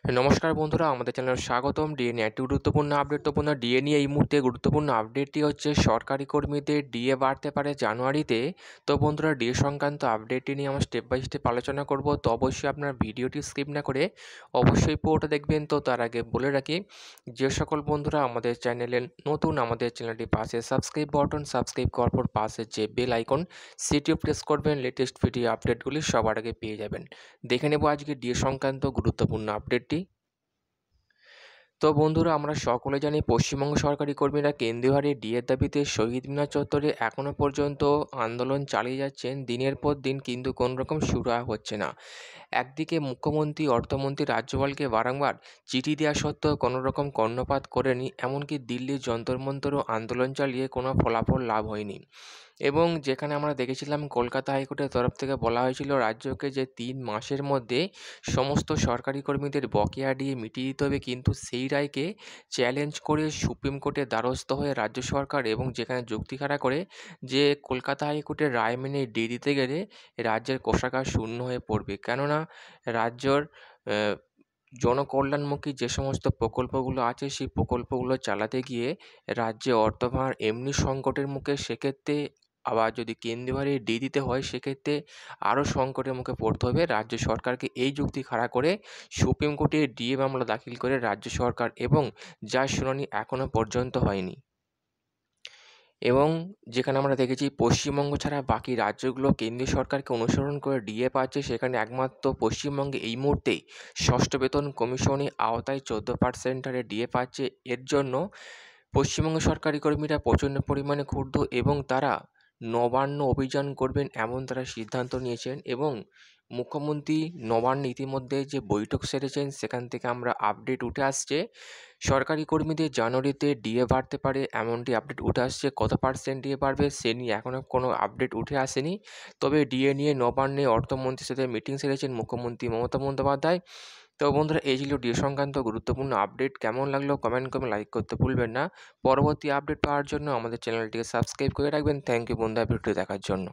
নমস্কার বন্ধুরা, আমাদের চ্যানেলে স্বাগতম। ডিএ নিয়ে একটি গুরুত্বপূর্ণ আপডেট। ডিএ নিয়ে এই মুহূর্তে গুরুত্বপূর্ণ আপডেটটি হচ্ছে সরকারি কর্মীদের ডিএ বাড়তে পারে জানুয়ারিতে। তো বন্ধুরা, ডিএ সংক্রান্ত আপডেটটি নিয়ে আমরা স্টেপ বাই স্টেপ আলোচনা করব। তো অবশ্যই আপনার ভিডিওটি স্কিপ না করে অবশ্যই পুরোটা দেখবেন। তো তার আগে বলে রাখি, যে সকল বন্ধুরা আমাদের চ্যানেলে নতুন, আমাদের চ্যানেলটি পাশে সাবস্ক্রাইব বাটন, সাবস্ক্রাইব করার পর পাশে যে বেল আইকন সেটিও প্রেস করবেন। লেটেস্ট ভিডিও আপডেটগুলি সবার আগে পেয়ে যাবেন। দেখে নেব আজকে ডিএ সংক্রান্ত গুরুত্বপূর্ণ আপডেটটি। তো বন্ধুরা, আমরা সকলে জানি পশ্চিমবঙ্গ সরকারি কর্মীরা কেন্দ্রীয় হারে ডিএর দাবিতে শহীদ মিনার চত্বরে এখনও পর্যন্ত আন্দোলন চালিয়ে যাচ্ছেন দিনের পর দিন, কিন্তু কোনো রকম সুরাহা হচ্ছে না। একদিকে মুখ্যমন্ত্রী, অর্থমন্ত্রী রাজ্যপালকে বারংবার চিঠি দেওয়া সত্ত্বেও কোনো রকম কর্ণপাত করেনি। এমনকি দিল্লির যন্তর মন্তরও আন্দোলন চালিয়ে কোনো ফলাফল লাভ হয়নি। এবং যেখানে আমরা দেখেছিলাম কলকাতা হাইকোর্টের তরফ থেকে বলা হয়েছিল রাজ্যকে যে 3 মাসের মধ্যে সমস্ত সরকারি কর্মীদের বকেয়া ডিএ মিটিয়ে দিতে হবে, কিন্তু সেই রায়কে চ্যালেঞ্জ করে সুপ্রিম কোর্টের দ্বারস্থ হয়ে রাজ্য সরকার, এবং যেখানে যুক্তি খাড়া করে যে কলকাতা হাইকোর্টের রায় মেনে ডিএ দিতে গেলে রাজ্যের কোষাগার শূন্য হয়ে পড়বে। কেননা রাজ্যর জনকল্যাণমুখী যে সমস্ত প্রকল্পগুলো আছে সেই প্রকল্পগুলো চালাতে গিয়ে রাজ্যে অর্থভার এমনি সংকটের মুখে, সেক্ষেত্রে আবার যদি কেন্দ্রীয় হারে ডিএ দিতে হয় সেক্ষেত্রে আরও সংকটের মুখে পড়তে হবে রাজ্য সরকারকে। এই যুক্তি খাড়া করে সুপ্রিম কোর্টে ডিএ মামলা দাখিল করে রাজ্য সরকার, এবং যার শুনানি এখনও পর্যন্ত হয়নি। এবং যেখানে আমরা দেখেছি পশ্চিমবঙ্গ ছাড়া বাকি রাজ্যগুলো কেন্দ্রীয় সরকারকে অনুসরণ করে ডিএ পাচ্ছে, সেখানে একমাত্র পশ্চিমবঙ্গে এই মুহূর্তে ষষ্ঠ বেতন কমিশনের আওতায় 14% হারে ডিএ পাচ্ছে। এর জন্য পশ্চিমবঙ্গ সরকারি কর্মীরা প্রচণ্ড পরিমাণে ক্ষুব্ধ, এবং তারা নবান্ন অভিযান করবেন এমন তারা সিদ্ধান্ত নিয়েছেন। এবং মুখ্যমন্ত্রী নবান্নে ইতিমধ্যে যে বৈঠক সেরেছেন সেখান থেকে আমরা আপডেট উঠে আসছে সরকারি কর্মীদের জানুয়ারিতে ডিএ বাড়তে পারে, এমনটি আপডেট উঠে আসছে। কত পার্সেন্ট ডিএ বাড়বে সে নিয়ে এখনও কোনো আপডেট উঠে আসেনি। তবে ডিএ নিয়ে নবান্নে অর্থমন্ত্রীর সাথে মিটিং সেরেছেন মুখ্যমন্ত্রী মমতা বন্দ্যোপাধ্যায়। তো বন্ধুরা, এই ছিল ডিএ সংক্রান্ত গুরুত্বপূর্ণ আপডেট। কেমন লাগলো কমেন্ট করে লাইক করতে ভুলবেন না। পরবর্তী আপডেট পাওয়ার জন্য আমাদের চ্যানেলটিকে সাবস্ক্রাইব করে রাখবেন। থ্যাংক ইউ বন্ধুরা ভিডিওটি দেখার জন্য।